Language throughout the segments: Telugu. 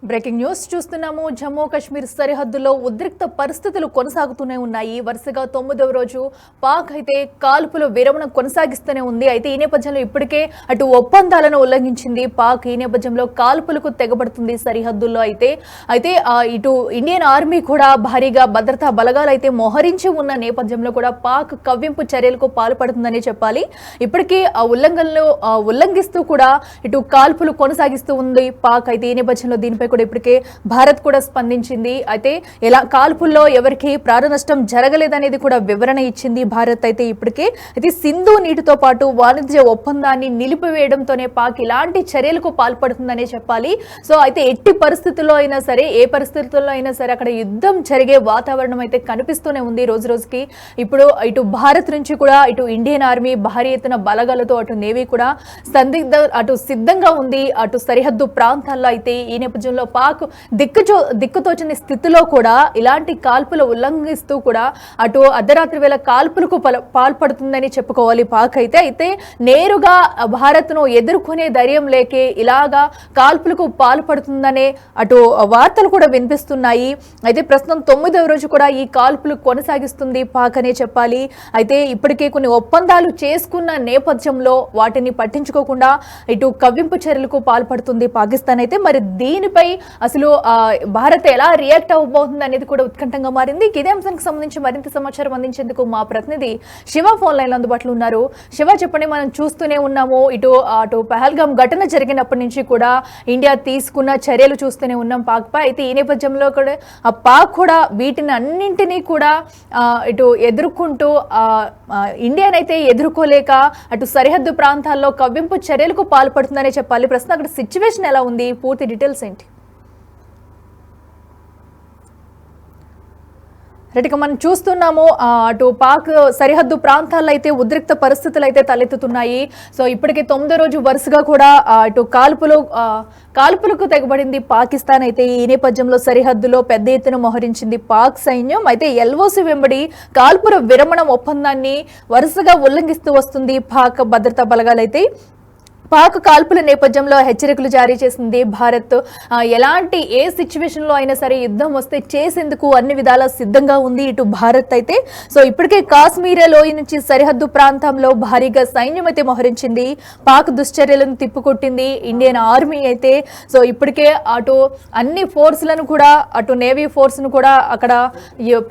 బ్రేకింగ్ న్యూస్ చూస్తున్నాము. జమ్మూ కాశ్మీర్ సరిహద్దులో ఉద్రిక్త పరిస్థితులు కొనసాగుతూనే ఉన్నాయి. వరుసగా 9వ రోజు పాక్ అయితే కాల్పుల విరమణ కొనసాగిస్తూనే ఉంది. అయితే ఈ నేపథ్యంలో ఇప్పటికే అటు ఒప్పందాలను ఉల్లంఘించింది పాక్. ఈ నేపథ్యంలో కాల్పులకు తెగబడుతుంది సరిహద్దుల్లో. అయితే ఇటు ఇండియన్ ఆర్మీ కూడా భారీగా భద్రతా బలగాలు అయితే మోహరించి ఉన్న నేపథ్యంలో కూడా పాక్ కవ్వింపు చర్యలకు పాల్పడుతుందని చెప్పాలి. ఇప్పటికే ఆ ఉల్లంఘనలు ఉల్లంఘిస్తూ కూడా ఇటు కాల్పులు కొనసాగిస్తూ ఉంది పాక్. అయితే ఈ నేపథ్యంలో దీనిపై కూడా ఇప్పటికే భారత్ కూడా స్పందించింది. అయితే ఎలా కాల్పుల్లో ఎవరికి ప్రాణ నష్టం జరగలేదనేది కూడా వివరణ ఇచ్చింది భారత్. అయితే ఇప్పటికే సింధు నీటితో పాటు వాణిజ్య ఒప్పందాన్ని నిలిపివేయడంతోనే పాక్ ఇలాంటి చర్యలకు పాల్పడుతుందనే చెప్పాలి. సో అయితే ఎట్టి పరిస్థితుల్లో అయినా సరే, ఏ పరిస్థితుల్లో అయినా సరే అక్కడ యుద్ధం జరిగే వాతావరణం అయితే కనిపిస్తూనే ఉంది రోజు రోజుకి. ఇప్పుడు ఇటు భారత్ నుంచి కూడా ఇటు ఇండియన్ ఆర్మీ భారీ ఎత్తున బలగాలతో అటు నేవీ కూడా సిద్ధంగా ఉంది అటు సరిహద్దు ప్రాంతాల్లో. అయితే ఈ నేపథ్యంలో పాక్ దిక్కుతోచని స్థితిలో కూడా ఇలాంటి కాల్పులు ఉల్లంఘిస్తూ కూడా అటు అర్ధరాత్రి వేళ కాల్పులకు పాల్పడుతుందని చెప్పుకోవాలి పాక్. అయితే నేరుగా భారత్ ను ఎదుర్కొనే ధైర్యం లేకే ఇలాగా కాల్పులకు పాల్పడుతుందనే అటు వార్తలు కూడా వినిపిస్తున్నాయి. అయితే ప్రస్తుతం 9వ రోజు కూడా ఈ కాల్పులు కొనసాగిస్తుంది పాక్ అనే చెప్పాలి. అయితే ఇప్పటికే కొన్ని ఒప్పందాలు చేసుకున్న నేపథ్యంలో వాటిని పట్టించుకోకుండా ఇటు కవ్వింపు చర్యలకు పాల్పడుతుంది పాకిస్తాన్. అయితే మరి దీనిపై అసలు భారత్ ఎలా రియాక్ట్ అవ్వబోతుంది అనేది కూడా ఉత్కంఠంగా మారింది. ఇదే అంశానికి సంబంధించి మరింత సమాచారం అందించేందుకు మా ప్రతినిధి శివ ఫోన్ లైన్ అందుబాటులో ఉన్నారు. శివ, చెప్పండి. మనం చూస్తూనే ఉన్నాము అటు పహల్గామ్ ఘటన జరిగినప్పటి నుంచి కూడా ఇండియా తీసుకున్న చర్యలు చూస్తూనే ఉన్నాం పాక్ పై. అయితే ఈ నేపథ్యంలో కూడా పాక్ కూడా వీటిని అన్నింటినీ కూడా ఇటు ఎదుర్కొంటూ ఇండియానైతే ఎదుర్కోలేక అటు సరిహద్దు ప్రాంతాల్లో కవ్వింపు చర్యలకు పాల్పడుతుందనే చెప్పాలి. ప్రస్తుతం అక్కడ సిచ్యువేషన్ ఎలా ఉంది? పూర్తి డీటెయిల్స్ ఏంటి? రైట్గా మనం చూస్తున్నాము అటు పాక్ సరిహద్దు ప్రాంతాల్లో అయితే ఉద్రిక్త పరిస్థితులు అయితే తలెత్తుతున్నాయి. సో ఇప్పటికే 9వ రోజు వరుసగా కూడా అటు కాల్పులకు తెగబడింది పాకిస్తాన్. అయితే ఈ నేపథ్యంలో సరిహద్దులో పెద్ద ఎత్తున మోహరించింది పాక్ సైన్యం. అయితే ఎల్ఓసి వెంబడి కాల్పుల విరమణ ఒప్పందాన్ని వరుసగా ఉల్లంఘిస్తూ వస్తుంది పాక్ భద్రతా బలగాలైతే. పాక్ కాల్పుల నేపథ్యంలో హెచ్చరికలు జారీ చేసింది భారత్. ఎలాంటి ఏ సిచ్యువేషన్ లో అయినా సరే యుద్ధం వస్తే చేసేందుకు అన్ని విధాలా సిద్ధంగా ఉంది ఇటు భారత్ అయితే. సో ఇప్పటికే కాశ్మీర్ లోయ నుంచి సరిహద్దు ప్రాంతంలో భారీగా సైన్యం అయితే మోహరించింది. పాక్ దుశ్చర్యలను తిప్పుకొట్టింది ఇండియన్ ఆర్మీ అయితే. సో ఇప్పటికే అటు అన్ని ఫోర్స్లను కూడా అటు నేవీ ఫోర్స్ ను కూడా అక్కడ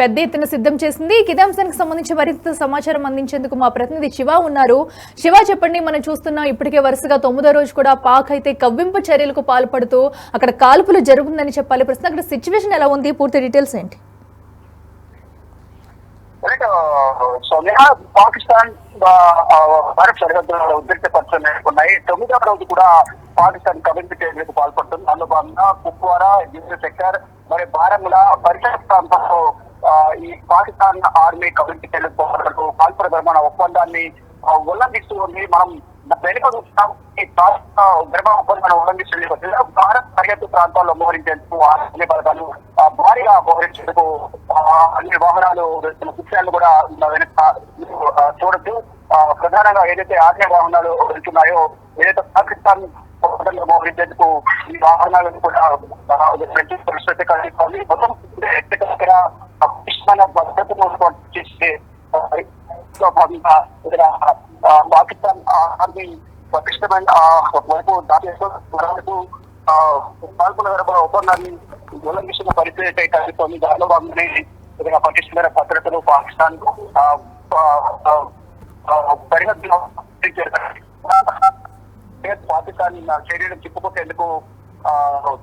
పెద్ద ఎత్తున సిద్ధం చేసింది. ఇదే అంశానికి సంబంధించి మరింత సమాచారం అందించేందుకు మా ప్రతినిధి శివ ఉన్నారు. శివ, చెప్పండి. మనం చూస్తున్నాం ఇప్పటికే వరుసగా 9వ రోజు కూడా పాక్ అయితే కవ్వింపు చర్యలకు పాల్పడుతూ అక్కడ కాల్పులు జరుగుతుందని చెప్పాలి. ప్రస్తుతం అక్కడ సిచ్యువేషన్ ఎలా ఉంది? పూర్తి డీటెయిల్స్ ఏంటి? పాకిస్తాన్ భారత్ సరిహద్దులో ఉద్రిక్త పరిస్థితులు నెలకొన్నాయి. 9వ రోజు కూడా పాకిస్తాన్ కవ్వింపు చర్యలకు పాల్పడుతుంది. అందులో భాగంగా కుప్వారా, జింద్ సెక్టర్, మరి బారాములా పరిసర ప్రాంతాల్లో ఈ పాకిస్తాన్ ఆర్మీ కవ్వింపు చర్యలకు పాల్పడుతూ కాల్పుల విరమణ ఒప్పందాన్ని ఉల్లంఘిస్తూ ఉంది. మనం వెనుక విరమణ ఒప్పందాన్ని ఉల్లంఘిస్తుంది. భారత్ సరిహద్దు ప్రాంతాల్లో మోహరించేందుకు అన్ని బలగాలు భారీగా మోహరించేందుకు అన్ని వాహనాలు దృశ్యాలు కూడా వెనక చూడొచ్చు. ప్రధానంగా ఏదైతే ఆగ్నేయ వాహనాలు వెళ్తున్నాయో, ఏదైతే పాకిస్తాన్ మోహరించేందుకు ఈ వాహనాలను కూడా పరిస్థితి కలిగి మొత్తం భద్రతను చేసే భాగంగా పాకిస్తాన్ ఆర్మీ పటిష్టమైన వైపు దాటేస్తూ కాల్పుల విరమణ ఒప్పందాన్ని ఉల్లంఘిస్తున్న పరిస్థితి అయితే కలుగుతోంది. దానిలో భాగంగానే ఏదైనా పటిష్టమైన భద్రతను పాకిస్తాన్ సరిహద్దులో పాకిస్తాన్ చర్యలు తిప్పుకొట్టేందుకు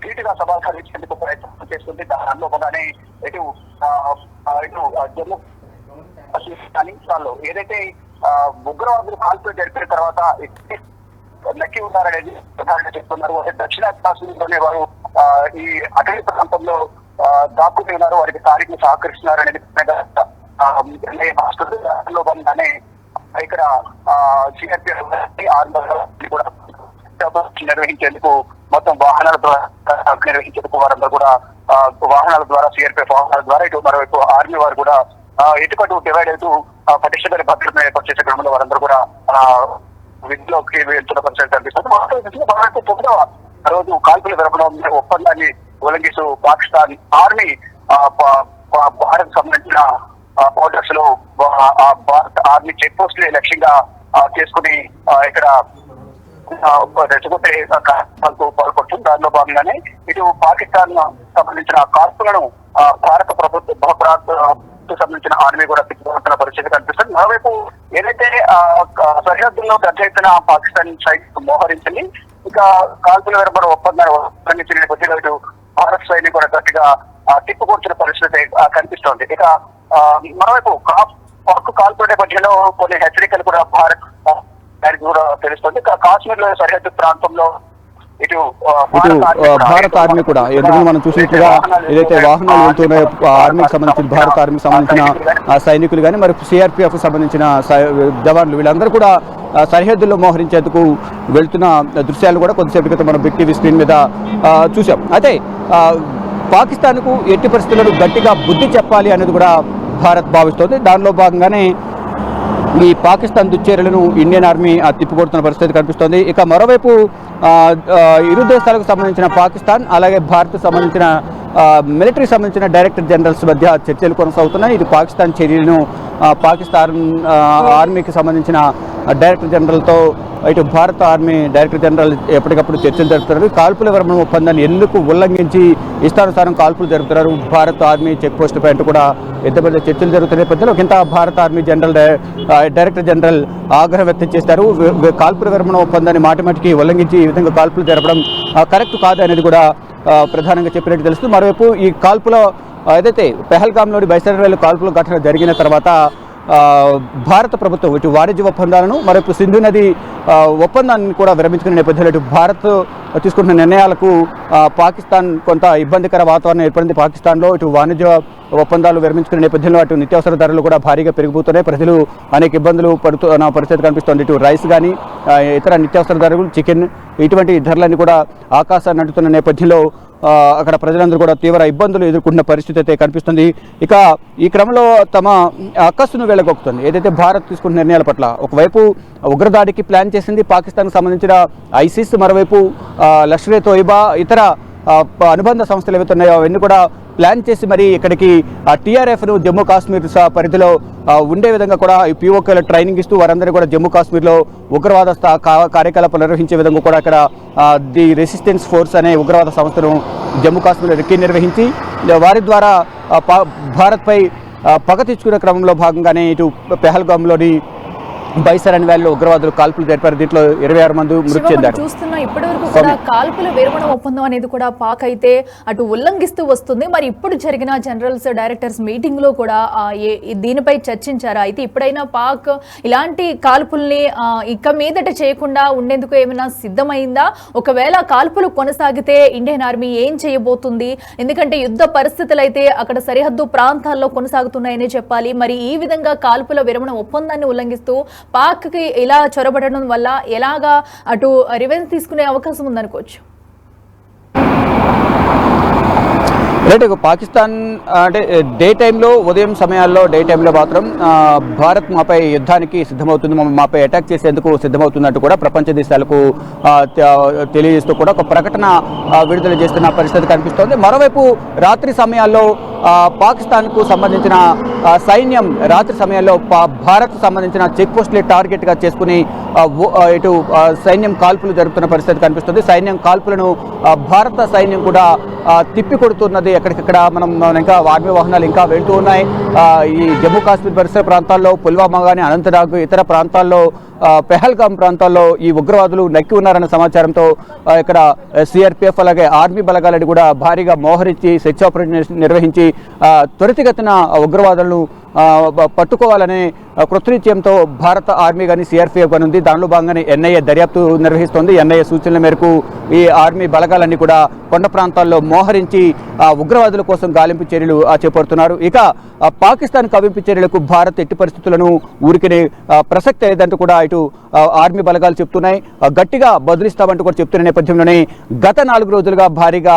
ధీటుగా సమాధానించేందుకు ప్రయత్నం చేస్తుంది. దానిలో భాగంగానే ఇటు జమ్మూ కాశ్మీర్ ఏదైతే ఉగ్రవాదులు కాల్పులు జరిపిన తర్వాత నక్కి ఉన్నారనేది ప్రధానంగా చెప్తున్నారు. దక్షిణ కాశ్మీర్లోనే వారు ఈ అటవీ ప్రాంతంలో దాక్కుని ఉన్నారు, వారికి స్థానికులు సహకరిస్తున్నారు అనేది లో భాగంగానే ఇక్కడ సిఆర్పిఎఫ్ కూడా నిర్వహించేందుకు మొత్తం వాహనాల ద్వారా నిర్వహించేందుకు వారందరూ కూడా వాహనాల ద్వారా సిఆర్పిఎఫ్ వాహనాల ద్వారా ఇటు మరోవైపు ఆర్మీ వారు కూడా ఎటుకటు డివైడ్ అవుతూ పటిష్టమైన భద్రతను ఏర్పాటు చేసే క్రమంలో వారందరూ కూడా విధిలోకి వెళ్తున్న పరిస్థితి కనిపిస్తుంది. రోజు కాల్పుల విరమణ ఒప్పందాన్ని ఉల్లంఘిస్తూ పాకిస్తాన్ ఆర్మీ భారత్ సంబంధించిన బోర్డర్స్ లో భారత ఆర్మీ చెక్ పోస్ట్ లక్ష్యంగా చేసుకుని ఇక్కడ రెచ్చగొట్టే కార్యక్రమాలకు పాల్పడుతుంది. దానిలో భాగంగానే ఇటు పాకిస్తాన్ సంబంధించిన కాల్పులను భారత ప్రభుత్వ సంబంధించిన ఆర్మీ కూడా తిప్పుతున్న పరిస్థితి కనిపిస్తుంది. మరోవైపు ఏదైతే సరిహద్దుల్లో పెద్ద ఎత్తున పాకిస్తాన్ సైనికులు మోహరించింది, ఇక కాల్పుల విరమణ ఒప్పందాన్ని ఉల్లంఘించిన నేపథ్యంలో ఇటు భారత సైనికులు కూడా గట్టిగా తిప్పుకొచ్చిన పరిస్థితి కనిపిస్తోంది. ఇక మరోవైపు పాక్ కాల్పుల నేపథ్యంలో కొన్ని హెచ్చరికలు కూడా భారత్ కూడా తెలుస్తుంది. కాశ్మీర్ లో సరిహద్దు ప్రాంతంలో ఇటు భారత ఆర్మీ కూడా ఎందుకు మనం చూసినట్లుగా ఏదైతే వాహనాలు వెళ్తున్నాయో ఆర్మీకి సంబంధించిన భారత ఆర్మీకి సంబంధించిన సైనికులు కానీ మరి సిఆర్పిఎఫ్ సంబంధించిన జవాన్లు వీళ్ళందరూ కూడా సరిహద్దుల్లో మోహరించేందుకు వెళ్తున్న దృశ్యాలు కూడా కొద్దిసేపు క్రితం మనం బిగ్ టీవీ స్క్రీన్ మీద చూసాం. అయితే పాకిస్తాన్కు ఎట్టి పరిస్థితుల్లో గట్టిగా బుద్ధి చెప్పాలి అనేది కూడా భారత్ భావిస్తోంది. దానిలో భాగంగానే ఈ పాకిస్తాన్ దుశ్చర్యలను ఇండియన్ ఆర్మీ తిప్పికొడుతున్న పరిస్థితి కనిపిస్తోంది. ఇక మరోవైపు ఇరు దేశాలకు సంబంధించిన పాకిస్తాన్ అలాగే భారత్ సంబంధించిన మిలిటరీకి సంబంధించిన డైరెక్టర్ జనరల్స్ మధ్య చర్చలు కొనసాగుతున్నాయి. ఇది పాకిస్తాన్ చర్యలను పాకిస్తాన్ ఆర్మీకి సంబంధించిన డైరెక్టర్ జనరల్తో ఇటు భారత ఆర్మీ డైరెక్టర్ జనరల్ ఎప్పటికప్పుడు చర్చలు జరుపుతున్నారు. కాల్పుల విరమణ ఒప్పందాన్ని ఎందుకు ఉల్లంఘించి ఇష్టానుసారం కాల్పులు జరుపుతున్నారు భారత ఆర్మీ చెక్ పోస్ట్ పైన కూడా పెద్ద పెద్ద చర్చలు జరుగుతున్న నేపథ్యంలో ఒకంత భారత ఆర్మీ డైరెక్టర్ జనరల్ ఆగ్రహం వ్యక్తం చేశారు. కాల్పుల విరమణ ఒప్పందాన్ని మాటిమాటికి ఉల్లంఘించి ఈ విధంగా కాల్పులు జరపడం కరెక్ట్ కాదు అనేది కూడా ప్రధానంగా చెప్పినట్టు తెలుస్తుంది. మరోవైపు ఈ కాల్పుల ఏదైతే పెహల్గాంలోని బైసరవేలు కాల్పుల ఘటన జరిగిన తర్వాత భారత ప్రభుత్వం ఇటు వాణిజ్య ఒప్పందాలను మరొక సింధు నది ఒప్పందాన్ని కూడా విరమించుకునే నేపథ్యంలో ఇటు భారత్ తీసుకుంటున్న నిర్ణయాలకు పాకిస్తాన్ కొంత ఇబ్బందికర వాతావరణం ఏర్పడింది. పాకిస్తాన్లో ఇటు వాణిజ్య ఒప్పందాలు విరమించుకునే నేపథ్యంలో అటు నిత్యావసర ధరలు కూడా భారీగా పెరిగిపోతున్నాయి. ప్రజలు అనేక ఇబ్బందులు పడుతున్న పరిస్థితి కనిపిస్తోంది. ఇటు రైస్ కానీ ఇతర నిత్యావసర ధరలు చికెన్ ఇటువంటి ధరలన్నీ కూడా ఆకాశాన్ని అంటుతున్న నేపథ్యంలో అక్కడ ప్రజలందరూ కూడా తీవ్ర ఇబ్బందులు ఎదుర్కొంటున్న పరిస్థితి అయితే కనిపిస్తుంది. ఇక ఈ క్రమంలో తమ అక్కస్సును వెళ్ళగొక్కుతుంది ఏదైతే భారత్ తీసుకున్న నిర్ణయాల పట్ల. ఒకవైపు ఉగ్రదాడికి ప్లాన్ చేసింది పాకిస్తాన్కు సంబంధించిన ఐసిస్, మరోవైపు లష్కర్-ఏ తోయిబా ఇతర అనుబంధ సంస్థలు ఏవైతే ఉన్నాయో అవన్నీ కూడా ప్లాన్ చేసి మరి ఇక్కడికి టీఆర్ఎఫ్ను జమ్మూ కాశ్మీర్ పరిధిలో ఉండే విధంగా కూడా పిఓకేలో ట్రైనింగ్ ఇస్తూ వారందరూ కూడా జమ్మూ కాశ్మీర్లో ఉగ్రవాద కార్యకలాపాలు నిర్వహించే విధంగా కూడా అక్కడ ది రెసిస్టెన్స్ ఫోర్స్ అనే ఉగ్రవాద సంస్థను జమ్మూ కాశ్మీర్లో నిర్వహించి వారి ద్వారా భారత్పై పగ తెచ్చుకునే క్రమంలో భాగంగానే ఇటు పెహల్గాంలోని బైసరన్ వ్యాలీలో ఉగ్రవాదులు కాల్పులు జరిపారు. దీంట్లో 26 మంది మృతి చెందారు. చూస్తున్నా ఇప్పటివరకు కూడా కాల్పుల విరమణ ఒప్పందం అనేది కూడా పాక్ అయితే అటు ఉల్లంఘిస్తూ వస్తుంది. మరి ఇప్పుడు జరిగిన జనరల్స్ డైరెక్టర్స్ మీటింగ్ లో కూడా దీనిపై చర్చించారా? అయితే ఇప్పుడైనా పాక్ ఇలాంటి కాల్పుల్ని ఇక మీదట చేయకుండా ఉండేందుకు ఏమైనా సిద్ధమైందా? ఒకవేళ కాల్పులు కొనసాగితే ఇండియన్ ఆర్మీ ఏం చేయబోతుంది? ఎందుకంటే యుద్ధ పరిస్థితులు అయితే అక్కడ సరిహద్దు ప్రాంతాల్లో కొనసాగుతున్నాయని చెప్పాలి. మరి ఈ విధంగా కాల్పుల విరమణ ఒప్పందాన్ని ఉల్లంఘిస్తూ పాక్ కి ఇలా చొరబడడం వల్ల ఎలాగా అటు రివెంజ్ తీసుకునే అవకాశం ఉందనుకోవచ్చు. రైట్, పాకిస్తాన్ అంటే డే టైంలో ఉదయం సమయాల్లో డే టైంలో మాత్రం భారత్ మాపై యుద్ధానికి సిద్ధమవుతుంది, మాపై అటాక్ చేసేందుకు సిద్ధమవుతున్నట్టు కూడా ప్రపంచ దేశాలకు తెలియజేస్తూ కూడా ఒక ప్రకటన విడుదల చేస్తున్న పరిస్థితి కనిపిస్తోంది. మరోవైపు రాత్రి సమయాల్లో పాకిస్తాన్కు సంబంధించిన సైన్యం రాత్రి సమయాల్లో భారత్ సంబంధించిన చెక్ పోస్టులే టార్గెట్గా చేసుకుని ఇటు సైన్యం కాల్పులు జరుపుతున్న పరిస్థితి కనిపిస్తుంది. సైన్యం కాల్పులను భారత సైన్యం కూడా తిప్పికొడుతున్నది. ఎక్కడికక్కడ మనం ఇంకా ఆర్మీ వాహనాలు ఇంకా వెళ్తూ ఉన్నాయి. ఈ జమ్మూ కాశ్మీర్ పరిసర ప్రాంతాల్లో పుల్వామా కానీ అనంతనాగ్ ఇతర ప్రాంతాల్లో పెహల్గాం ప్రాంతాల్లో ఈ ఉగ్రవాదులు నక్కి ఉన్నారన్న సమాచారంతో ఇక్కడ సిఆర్పిఎఫ్ అలాగే ఆర్మీ బలగాలని కూడా భారీగా మోహరించి సెర్చ్ ఆపరేషన్ నిర్వహించి త్వరితగతిన ఉగ్రవాదులను పట్టుకోవాలనే కృతనిశ్చయంతో భారత ఆర్మీ కానీ సిఆర్పిఎఫ్ కానీ ఉంది. దానిలో భాగంగానే ఎన్ఐఏ దర్యాప్తు నిర్వహిస్తోంది. ఎన్ఐఏ సూచనల మేరకు ఈ ఆర్మీ బలగాలన్నీ కూడా కొండ ప్రాంతాల్లో మోహరించి ఉగ్రవాదుల కోసం గాలింపు చర్యలు చేపడుతున్నారు. ఇక పాకిస్తాన్ కవింపు చర్యలకు భారత్ ఎట్టి పరిస్థితులను ఊరికనే ప్రసక్తి లేదంటూ కూడా ఇటు ఆర్మీ బలగాలు చెప్తున్నాయి. గట్టిగా బదులిస్తామంటూ కూడా చెప్తున్న నేపథ్యంలోనే గత 4 రోజులుగా భారీగా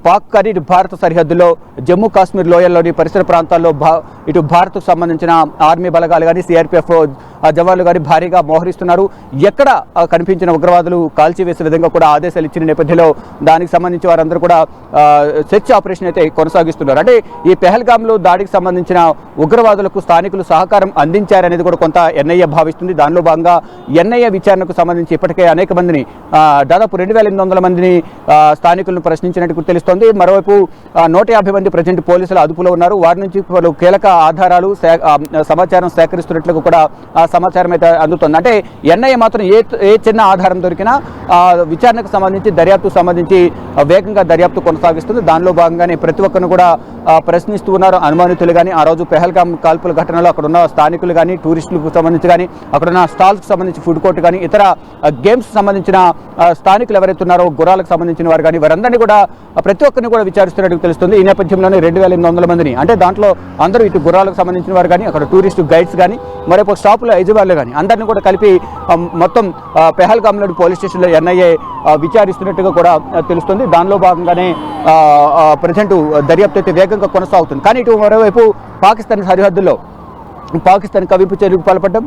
పాక్ కానీ ఇటు భారత సరిహద్దులో జమ్మూ కాశ్మీర్ లోయల్లోని పరిసర ప్రాంతాల్లో ఇటు భారత్కు సంబంధించిన సంబంధించిన ఆర్మీ బలగాలు కానీ సిఆర్పిఎఫ్ జవాన్లు కానీ భారీగా మోహరిస్తున్నారు. ఎక్కడ కనిపించిన ఉగ్రవాదులు కాల్చివేసే విధంగా కూడా ఆదేశాలు ఇచ్చిన నేపథ్యంలో దానికి సంబంధించి వారందరూ కూడా సెర్చ్ ఆపరేషన్ అయితే కొనసాగిస్తున్నారు. అంటే ఈ పెహల్గాంలో దాడికి సంబంధించిన ఉగ్రవాదులకు స్థానికులు సహకారం అందించారనేది కూడా కొంత ఎన్ఐఏ భావిస్తుంది. దానిలో భాగంగా ఎన్ఐఏ విచారణకు సంబంధించి ఇప్పటికే అనేక మందిని దాదాపు 2800 మందిని స్థానికులను ప్రశ్నించినట్టు తెలుస్తోంది. మరోవైపు 150 మంది ప్రజెంట్ పోలీసుల అదుపులో ఉన్నారు. వారి నుంచి పలు కీలక ఆధారాలు సమాచారం సేకరిస్తున్నట్లు కూడా సమాచారం అయితే అందుతుంది. అంటే ఎన్ఐఏ మాత్రం ఏ చిన్న ఆధారం దొరికినా విచారణకు సంబంధించి దర్యాప్తుకు సంబంధించి వేగంగా దర్యాప్తు కొనసాగిస్తుంది. దానిలో భాగంగానే ప్రతి ఒక్కరిని కూడా ప్రశ్నిస్తూ ఉన్నారు అనుమానితులు కానీ, ఆ రోజు పెహల్గాం కాల్పుల ఘటనలో అక్కడ ఉన్న స్థానికులు కానీ, టూరిస్టులకు సంబంధించి కానీ, అక్కడున్న స్టాల్స్కి సంబంధించి ఫుడ్ కోర్ట్ కానీ, ఇతర గేమ్స్ సంబంధించిన స్థానికులు ఎవరైతే ఉన్నారో గుర్రాలకు సంబంధించిన వారు కానీ వారందరినీ కూడా ప్రతి ఒక్కరిని కూడా విచారిస్తున్నట్టు తెలుస్తుంది. ఈ నేపథ్యంలోనే 2800 మందిని, అంటే దాంట్లో అందరూ ఇటు గుర్రాలకు సంబంధించిన వారు కానీ, అక్కడ టూరిస్టు గైడ్స్ కానీ, మరొక షాపుల యజమానులు కానీ అందరినీ కూడా కలిపి మొత్తం పెహల్గాంలోని పోలీస్ స్టేషన్లో ఎన్ఐఏ విచారిస్తున్నట్టుగా కూడా తెలుస్తుంది. దానిలో భాగంగానే ప్రజెంట్ దర్యాప్తు అయితే వేగంగా కొనసాగుతుంది. కానీ ఇటు మరోవైపు పాకిస్తాన్ సరిహద్దుల్లో పాకిస్తాన్ కవింపు చర్యకు పాల్పడడం,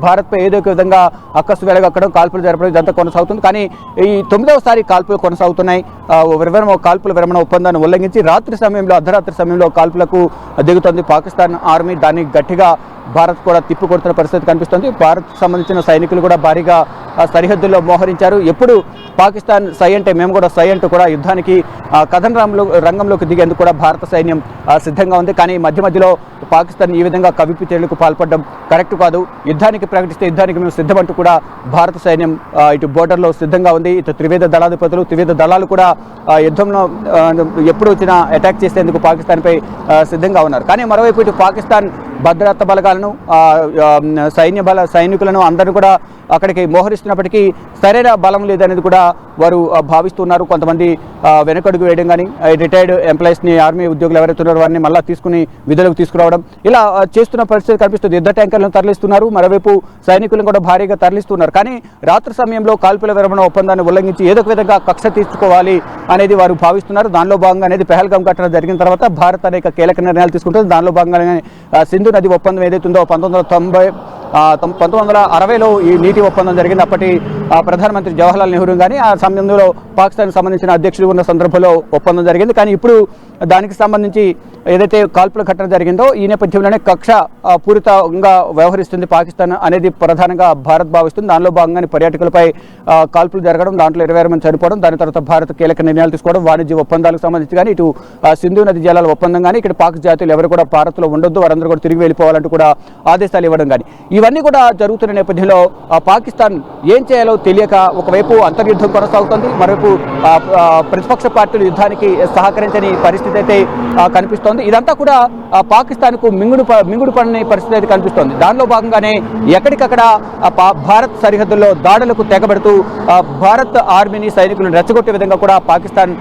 భారత్పై ఏదో ఒక విధంగా అక్కసు వెలగక్కడం, కాల్పులు జరపడం ఇదంతా కొనసాగుతుంది. కానీ ఈ 9వసారి కాల్పులు కొనసాగుతున్నాయి. కాల్పుల విరమణ ఒప్పందాన్ని ఉల్లంఘించి అర్ధరాత్రి సమయంలో కాల్పులకు దిగుతోంది పాకిస్తాన్ ఆర్మీ. దాన్ని గట్టిగా భారత్ కూడా తిప్పికొడుతున్న పరిస్థితి కనిపిస్తుంది. భారత్ సంబంధించిన సైనికులు కూడా భారీగా సరిహద్దుల్లో మోహరించారు. ఎప్పుడు పాకిస్తాన్ సై అంటే మేము కూడా సై అంటూ కూడా యుద్ధానికి కథన రంగంలోకి దిగేందుకు కూడా భారత సైన్యం సిద్ధంగా ఉంది. కానీ మధ్యలో పాకిస్తాన్ ఈ విధంగా కవింపు చర్యలకు పాల్పడడం కరెక్ట్ కాదు. యుద్ధానికి ప్రకటిస్తే యుద్ధానికి మేము సిద్ధమంటూ కూడా భారత సైన్యం ఇటు బోర్డర్లో సిద్ధంగా ఉంది. ఇటు త్రివిధ దళాలు కూడా యుద్ధంలో ఎప్పుడు వచ్చినా అటాక్ చేసేందుకు పాకిస్తాన్పై సిద్ధంగా ఉన్నారు. కానీ మరోవైపు ఇటు పాకిస్తాన్ భద్రతా బలగాలను సైనికులను అందరూ కూడా అక్కడికి మోహరిస్తున్నప్పటికీ సరైన బలం లేదనేది కూడా వారు భావిస్తున్నారు. కొంతమంది వెనకడుగు వేయడం కానీ, రిటైర్డ్ ఎంప్లాయీస్ని, ఆర్మీ ఉద్యోగులు ఎవరైతే ఉన్నారో వారిని మళ్ళీ తీసుకుని విధులకు తీసుకురావడం ఇలా చేస్తున్న పరిస్థితి కనిపిస్తుంది. యుద్ధ ట్యాంకర్లను తరలిస్తున్నారు, మరోవైపు సైనికులను కూడా భారీగా తరలిస్తున్నారు. కానీ రాత్రి సమయంలో కాల్పుల విరమణ ఒప్పందాన్ని ఉల్లంఘించి ఏదో ఒక విధంగా కక్ష తీర్చుకోవాలి అనేది వారు భావిస్తున్నారు. దానిలో భాగంగా అనేది పెహల్గాం ఘటన జరిగిన తర్వాత భారత్ అనేక కీలక నిర్ణయాలు తీసుకుంటుంది. దానిలో భాగంగానే సింధు నది ఒప్పందం ఏదైతుందో 1960లో ఈ నీటి ఒప్పందం జరిగింది. అప్పటి ప్రధానమంత్రి జవహర్లాల్ నెహ్రూ కానీ ఆ సమయంలో పాకిస్తాన్కి సంబంధించిన అధ్యక్షుడు ఉన్న సందర్భంలో ఒప్పందం జరిగింది. కానీ ఇప్పుడు దానికి సంబంధించి ఏదైతే కాల్పుల ఘటన జరిగిందో ఈ నేపథ్యంలోనే కక్ష పూరితంగా వ్యవహరిస్తుంది పాకిస్తాన్ అనేది ప్రధానంగా భారత్ భావిస్తుంది. దానిలో భాగంగానే పర్యాటకులపై కాల్పులు జరగడం, దాంట్లో 26 మంది చనిపోవడం, దాని తర్వాత భారత్ కీలక నిర్ణయాలు తీసుకోవడం, వాణిజ్య ఒప్పందాలకు సంబంధించి కానీ, ఇటు సింధు నది జలాల ఒప్పందం కానీ, ఇక్కడ పాక్ జాతీయులు ఎవరు కూడా భారత్లో ఉండొద్దు, వారందరూ కూడా తిరిగి వెళ్ళిపోవాలంటూ కూడా ఆదేశాలు ఇవ్వడం కానీ ఇవన్నీ కూడా జరుగుతున్న నేపథ్యంలో పాకిస్తాన్ ఏం చేయాలో తెలియక ఒకవైపు అంతర్యుద్ధం కొనసాగుతుంది, మరోవైపు ప్రతిపక్ష పార్టీలు యుద్ధానికి సహకరించని పరిస్థితి అయితే కనిపిస్తోంది. ఇదంతా కూడా పాకిస్తాన్కు మింగుడు పడని పరిస్థితి అయితే కనిపిస్తోంది. దానిలో భాగంగానే ఎక్కడికక్కడ భారత్ సరిహద్దుల్లో దాడులకు తెగబెడుతూ భారత్ ఆర్మీని, సైనికులను రెచ్చగొట్టే విధంగా కూడా పాకిస్తాన్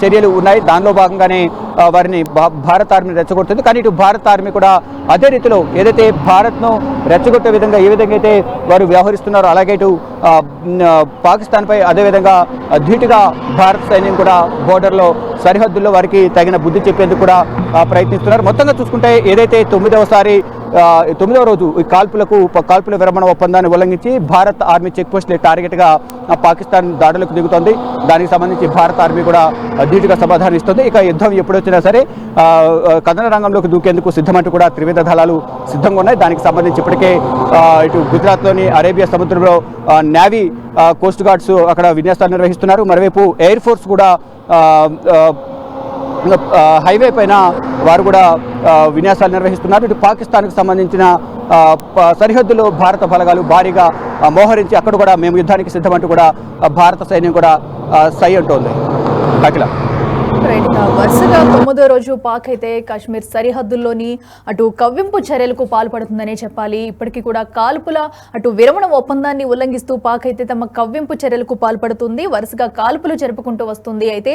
చర్యలు ఉన్నాయి. దానిలో భాగంగానే వారిని భారత ఆర్మీ రెచ్చగొడుతుంది. కానీ ఇటు భారత ఆర్మీ కూడా అదే రీతిలో ఏదైతే భారత్ను రెచ్చగొట్టే విధంగా ఏ విధంగా అయితే వారు వ్యవహరిస్తున్నారో అలాగే ఇటు పాకిస్తాన్పై అదేవిధంగా ధీటుగా భారత సైన్యం కూడా బోర్డర్లో సరిహద్దుల్లో వారికి తగిన బుద్ధి చెప్పేందుకు కూడా ప్రయత్నిస్తున్నారు. మొత్తంగా చూసుకుంటే ఏదైతే 9వ రోజు ఈ కాల్పుల విరమణ ఒప్పందాన్ని ఉల్లంఘించి భారత్ ఆర్మీ చెక్ పోస్టులు టార్గెట్గా పాకిస్తాన్ దాడులకు దిగుతోంది. దానికి సంబంధించి భారత ఆర్మీ కూడా ధీటుగా సమాధానం ఇస్తుంది. ఇక యుద్ధం ఎప్పుడొచ్చినా సరే కథన రంగంలోకి దూకేందుకు సిద్ధమంటూ కూడా త్రివిధ దళాలు సిద్ధంగా ఉన్నాయి. దానికి సంబంధించి ఇప్పటికే ఇటు గుజరాత్లోని అరేబియా సముద్రంలో నేవీ, కోస్ట్ గార్డ్స్ అక్కడ విన్యాసాలు నిర్వహిస్తున్నారు. మరోవైపు ఎయిర్ ఫోర్స్ కూడా హైవే పైన వారు కూడా విన్యాసాలు నిర్వహిస్తున్నారు. ఇటు పాకిస్తాన్కు సంబంధించిన సరిహద్దులో భారత బలగాలు భారీగా మోహరించి అక్కడ కూడా మేము యుద్ధానికి సిద్ధమంటూ కూడా భారత సైన్యం కూడా సై అంటోంది. అఖిల వరుసగా 9వ రోజు పాక్ అయితే కాశ్మీర్ సరిహద్దుల్లోని అటు కవ్వింపు చర్యలకు పాల్పడుతుందనే చెప్పాలి. ఇప్పటికీ కూడా అటు విరమణ ఒప్పందాన్ని ఉల్లంఘిస్తూ పాక్ అయితే తమ కవ్వింపు చర్యలకు పాల్పడుతుంది. వరుసగా కాల్పులు జరుపుకుంటూ వస్తుంది. అయితే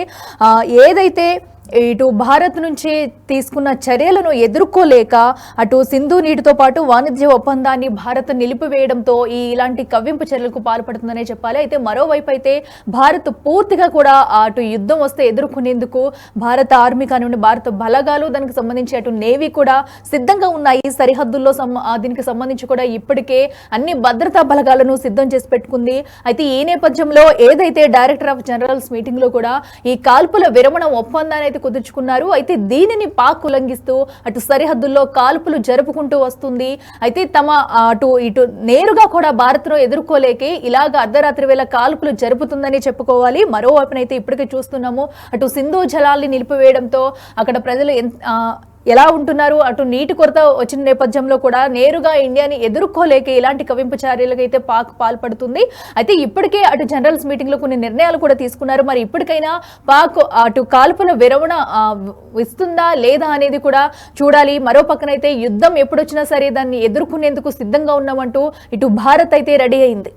ఏదైతే ఇటు భారత్ నుంచి తీసుకున్న చర్యలను ఎదుర్కోలేక అటు సింధు నీటితో పాటు వాణిజ్య ఒప్పందాన్ని భారత్ నిలిపివేయడంతో ఇలాంటి కవ్వింపు చర్యలకు పాల్పడుతుందనే చెప్పాలి. అయితే మరోవైపు అయితే భారత్ పూర్తిగా కూడా అటు యుద్ధం వస్తే ఎదుర్కొనేందుకు భారత ఆర్మీ కానివ్వండి, భారత బలగాలు, దానికి సంబంధించి అటు నేవీ కూడా సిద్ధంగా ఉన్నాయి. సరిహద్దుల్లో దీనికి సంబంధించి కూడా ఇప్పటికే అన్ని భద్రతా బలగాలను సిద్ధం చేసి పెట్టుకుంది. అయితే ఈ నేపథ్యంలో ఏదైతే డైరెక్టర్ ఆఫ్ జనరల్స్ మీటింగ్ లో కూడా ఈ కాల్పుల విరమణ ఒప్పందాన్ని కుదుర్చుకున్నారు. అయితే దీనిని పాక్ ఉల్లంఘిస్తూ అటు సరిహద్దుల్లో కాల్పులు జరుపుకుంటూ వస్తుంది. అయితే తమ ఇటు నేరుగా కూడా భారత్ను ఎదుర్కోలేక ఇలాగ అర్ధరాత్రి వేళ కాల్పులు జరుపుతుందని చెప్పుకోవాలి. మరోవైపునైతే ఇప్పటికే చూస్తున్నాము, అటు సింధు జలాల్ని నిలిపివేయడంతో అక్కడ ప్రజలు ఎలా ఉంటున్నారు, అటు నీటి కొరత వచ్చిన నేపథ్యంలో కూడా నేరుగా ఇండియాని ఎదుర్కోలేక ఇలాంటి కవింపు చర్యలకు అయితే పాక్ పాల్పడుతుంది. అయితే ఇప్పటికే అటు జనరల్స్ మీటింగ్ లో కొన్ని నిర్ణయాలు కూడా తీసుకున్నారు. మరి ఇప్పటికైనా పాక్ అటు కాల్పుల విరమణ ఇస్తుందా లేదా అనేది కూడా చూడాలి. మరో పక్కనైతే యుద్ధం ఎప్పుడొచ్చినా సరే దాన్ని ఎదుర్కొనేందుకు సిద్ధంగా ఉన్నామంటూ ఇటు భారత్ అయితే రెడీ అయింది.